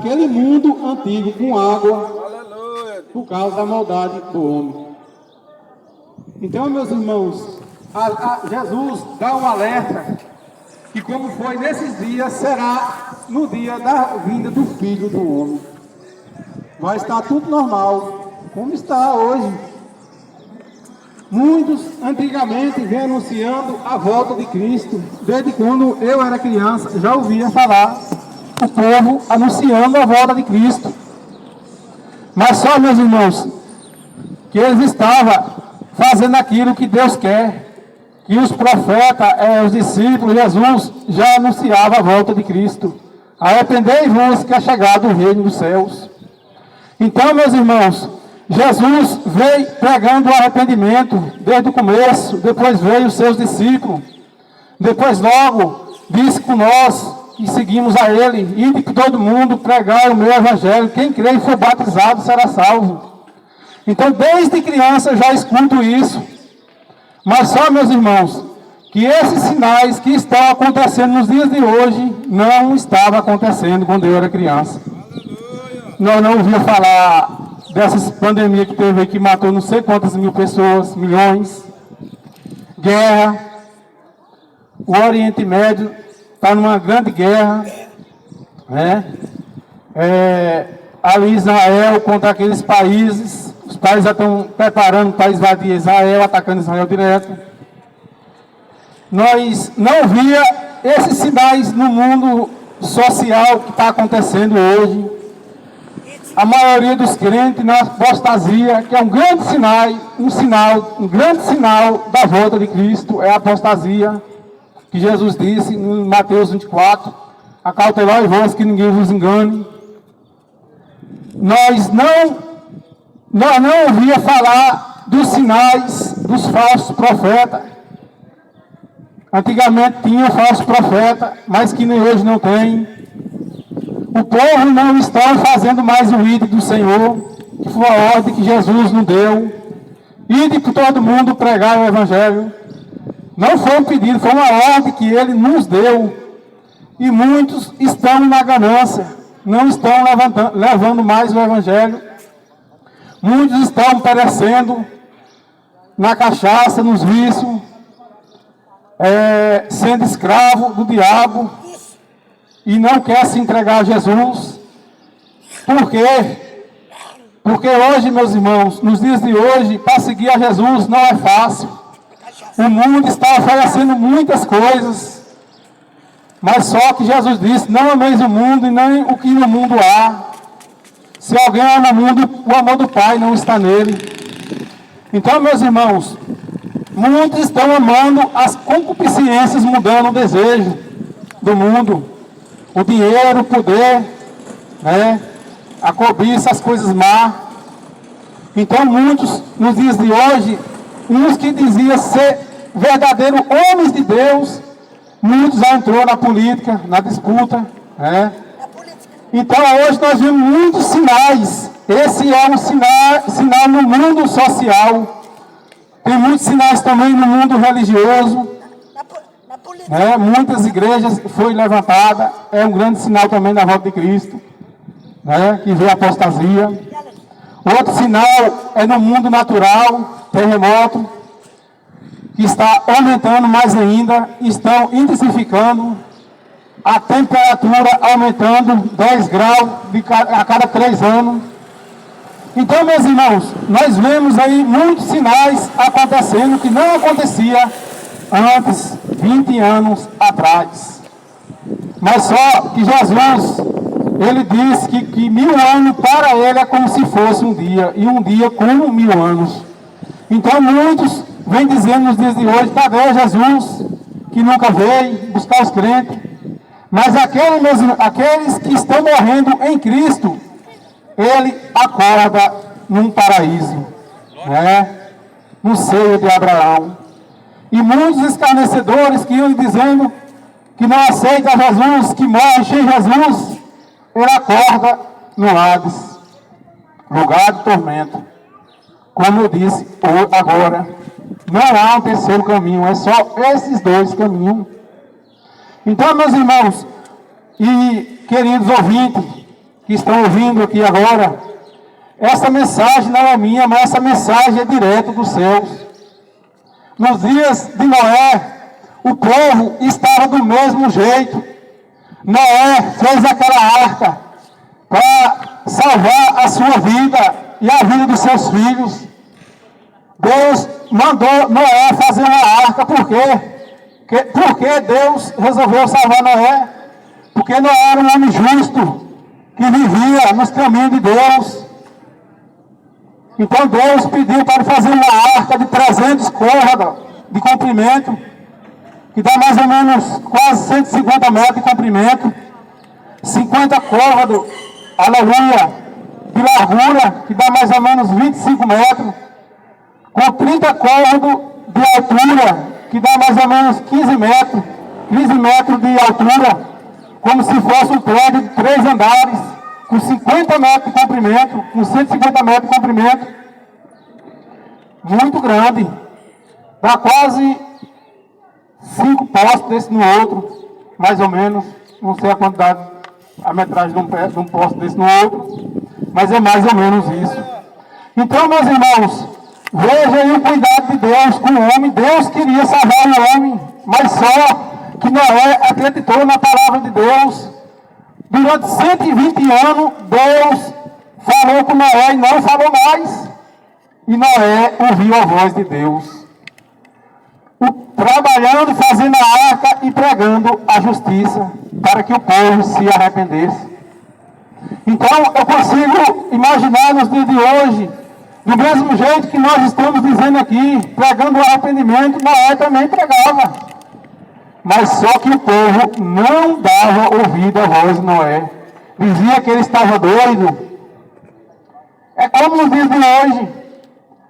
naquele mundo antigo com água, por causa da maldade do homem. Então, meus irmãos, Jesus dá um alerta que, como foi nesses dias, será no dia da vinda do Filho do Homem. Vai estar tudo normal, como está hoje. Muitos, antigamente, vêm anunciando a volta de Cristo. Desde quando eu era criança, já ouvia falar o povo anunciando a volta de Cristo. Mas só, meus irmãos, que eles estavam fazendo aquilo que Deus quer. Que os profetas, os discípulos, Jesus, já anunciava a volta de Cristo. Arrependei-vos que é chegado o reino dos céus. Então, meus irmãos, Jesus veio pregando o arrependimento desde o começo, depois veio os seus discípulos, depois logo disse com nós que seguimos a Ele, ide por todo mundo pregar o meu evangelho, quem crê e for batizado será salvo. Então, desde criança eu já escuto isso, mas só, meus irmãos, que esses sinais que estão acontecendo nos dias de hoje, não estavam acontecendo quando eu era criança. Nós não ouvimos falar dessas pandemias que teve aí, que matou não sei quantas mil pessoas, milhões, guerra, o Oriente Médio está numa grande guerra, né? Ali Israel contra aqueles países, os países já estão preparando para invadir Israel, atacando Israel direto. Nós não via esses sinais no mundo social que está acontecendo hoje. A maioria dos crentes na apostasia, que é um grande sinal da volta de Cristo, é a apostasia, que Jesus disse em Mateus 24, acautelai vós que ninguém vos engane. Nós não ouvia falar dos sinais dos falsos profetas. Antigamente tinha falso profeta, mas que nem hoje não tem. O povo não está fazendo mais o ide do Senhor, que foi a ordem que Jesus nos deu. Ide por todo mundo pregar o Evangelho. Não foi um pedido, foi uma ordem que Ele nos deu. E muitos estão na ganância, não estão levando mais o Evangelho. Muitos estão perecendo na cachaça, nos vícios, sendo escravo do diabo. E não quer se entregar a Jesus. Por quê? Porque hoje, meus irmãos, nos dias de hoje, para seguir a Jesus não é fácil. O mundo está oferecendo muitas coisas, mas só que Jesus disse, não ameis o mundo e nem o que no mundo há. Se alguém ama o mundo, o amor do Pai não está nele. Então, meus irmãos, muitos estão amando as concupiscências, mudando o desejo do mundo. O dinheiro, o poder, né? A cobiça, as coisas más. Então muitos, nos dias de hoje, uns que diziam ser verdadeiros homens de Deus, muitos já entrou na política, na disputa, né? Então hoje nós vemos muitos sinais. Esse é um sinal no mundo social. Tem muitos sinais também no mundo religioso. Muitas igrejas foi levantada, é um grande sinal também da volta de Cristo, que vê a apostasia. Outro sinal é no mundo natural, terremoto, que está aumentando mais ainda, estão intensificando, a temperatura aumentando 10 graus a cada 3 anos. Então, meus irmãos, nós vemos aí muitos sinais acontecendo que não acontecia antes, 20 anos atrás. Mas só que Jesus, Ele disse que 1000 anos para Ele é como se fosse um dia, e um dia como 1000 anos. Então muitos vêm dizendo nos dias de hoje, cadê Jesus, que nunca veio buscar os crentes? Mas aqueles que estão morrendo em Cristo, Ele acorda num paraíso, no seio de Abraão. E muitos escarnecedores que iam dizendo que não aceitam Jesus, que morrem sem Jesus, Ele acorda no Hades, lugar de tormento. Como eu disse agora, não há um terceiro caminho, é só esses dois caminhos. Então, meus irmãos e queridos ouvintes, que estão ouvindo aqui agora, essa mensagem não é minha, mas essa mensagem é direto dos céus. Nos dias de Noé, o povo estava do mesmo jeito. Noé fez aquela arca para salvar a sua vida e a vida dos seus filhos. Deus mandou Noé fazer uma arca, por quê? Porque Deus resolveu salvar Noé? Porque Noé era um homem justo, que vivia nos caminhos de Deus. Então Deus pediu para fazer uma arca de 300 côvados de comprimento, que dá mais ou menos quase 150 metros de comprimento, 50 côvados, aleluia, de largura, que dá mais ou menos 25 metros, com 30 côvados de altura, que dá mais ou menos 15 metros de altura, como se fosse um prédio de 3 andares, com 50 metros de comprimento, com 150 metros de comprimento, muito grande, dá quase 5 postes desse no outro, mais ou menos, não sei a quantidade, a metragem de um poste desse no outro, mas é mais ou menos isso. Então, meus irmãos, veja aí o cuidado de Deus com o homem. Deus queria salvar o homem, mas só que Noé acreditou na palavra de Deus. Durante 120 anos, Deus falou com Noé e não falou mais. E Noé ouviu a voz de Deus, trabalhando, fazendo a arca e pregando a justiça, para que o povo se arrependesse. Então, eu consigo imaginar nos dias de hoje, do mesmo jeito que nós estamos dizendo aqui, pregando o arrependimento, Noé também pregava. Mas só que o povo não dava ouvido à voz de Noé. Dizia que ele estava doido. É como nos dias de hoje,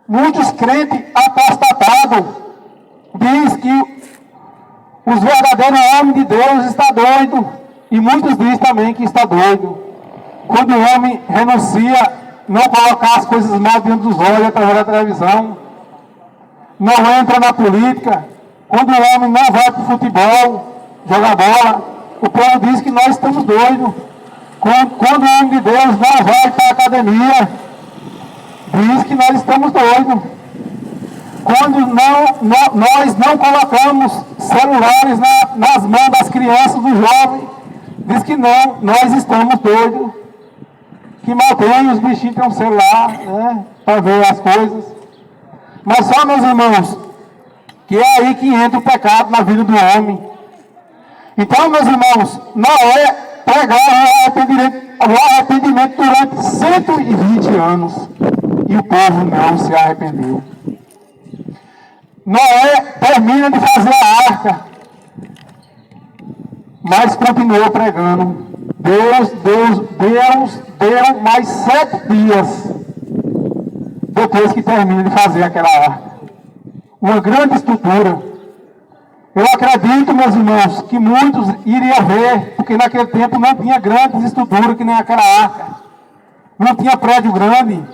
muitos crentes apostatados diz que os verdadeiros homens de Deus estão doidos, e muitos dizem também que está doido. Quando o homem renuncia, não colocar as coisas mais dentro dos olhos através da televisão, não entra na política, quando o homem não vai para o futebol, jogar bola, o povo diz que nós estamos doidos. Quando o homem de Deus não vai para a academia, diz que nós estamos doidos. Quando nós não colocamos celulares nas mãos das crianças, dos jovens, diz que não, nós estamos doidos. Que mal tem, os bichinhos têm um celular, né, para ver as coisas. Mas só, meus irmãos, que é aí que entra o pecado na vida do homem. Então, meus irmãos, Noé pregava o arrependimento durante 120 anos. E o povo não se arrependeu. Noé termina de fazer a arca, mas continuou pregando. Deus deu mais 7 dias depois que termina de fazer aquela arca. Uma grande estrutura. Eu acredito, meus irmãos, que muitos iriam ver, porque naquele tempo não tinha grandes estruturas que nem aquela arca. Não tinha prédio grande.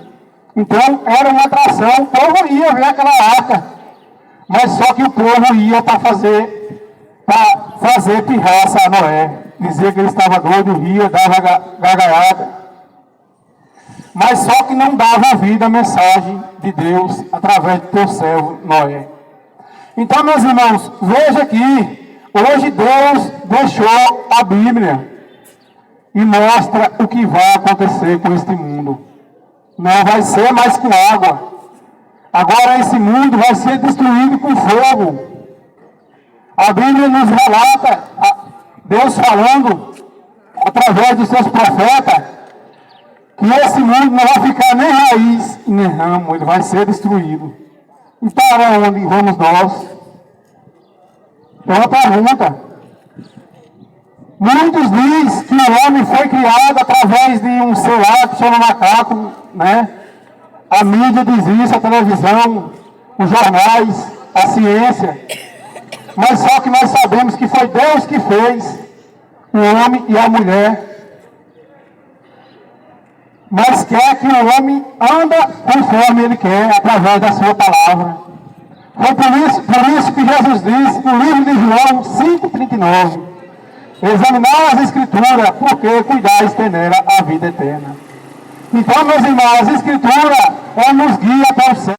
Então era uma atração, o povo ia ver aquela arca. Mas só que o povo ia para fazer pirraça a Noé. Dizia que ele estava doido, ria, dava gargalhada. Mas só que não dava ouvido à mensagem de Deus através do teu servo Noé. Então, meus irmãos, veja aqui, hoje Deus deixou a Bíblia e mostra o que vai acontecer com este mundo. Não vai ser mais com água. Agora esse mundo vai ser destruído com fogo. A Bíblia nos relata, Deus falando, através dos seus profetas, que esse mundo não vai ficar nem raiz nem ramo, ele vai ser destruído. E para onde vamos nós? É uma pergunta. Muitos dizem que o homem foi criado através de um celular que chama macaco, né? A mídia diz isso, a televisão, os jornais, a ciência. Mas só que nós sabemos que foi Deus que fez o homem e a mulher. Mas quer que o homem anda conforme ele quer, através da sua palavra. Foi por isso que Jesus disse no livro de João 5,39, examinar as Escrituras, porque cuidais ter nela a vida eterna. Então, meus irmãos, as Escrituras nos guia para o céu.